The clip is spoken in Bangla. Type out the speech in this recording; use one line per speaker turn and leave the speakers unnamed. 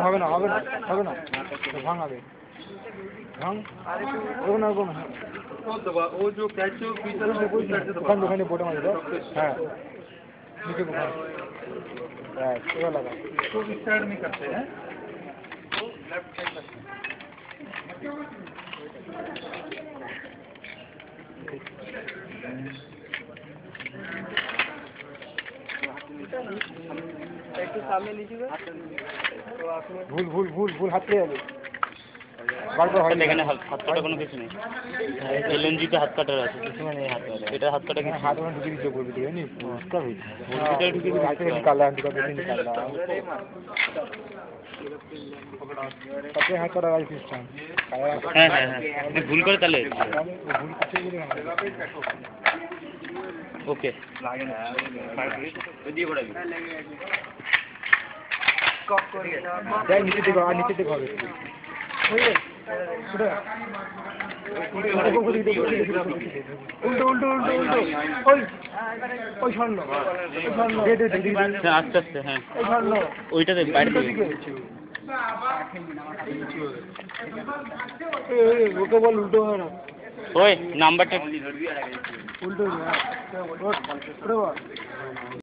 হবে না হবে না হবে না ভাঙাবে ভাঙ না वो जो कैचो पीछे दुकान दुकान बोटा मार दो हाँ नीचे को हाँ ये लगा तो इस साइड में करते हैं लेफ्ट साइड एक सामने लीजिएगा भूल भूल भूल भूल हाथ ले आले বারবার হয় এখানে হাত কাটা কোনো কিছু নেই এলএনজি তে হাত কাটার আছে কিছু মানে হাত কাটা এটা হাত কাটা কিছু হাত মানে ঢুকে দিতে বলবি ঠিক আছে বুঝতে হবে এটা ঢুকে দিতে হাতে নিকালা হাত কাটা নিকালা তাতে হাত কাটা রাইট সিস্টেম হ্যাঁ হ্যাঁ হ্যাঁ যদি ভুল করে তাহলে ভুল কিছু করে ওকে লাগে না দিয়ে পড়াবি স্কপ করে যাই নিচে দেখো আর নিচে দেখো উল্টো উল্টো উল্টো উল্টো ওই ওই স্বর্ণ আস্তে আস্তে হ্যাঁ ওইটাতে বাইরে ওকে বল উল্টো হয় না ওই নাম্বারটা উল্টো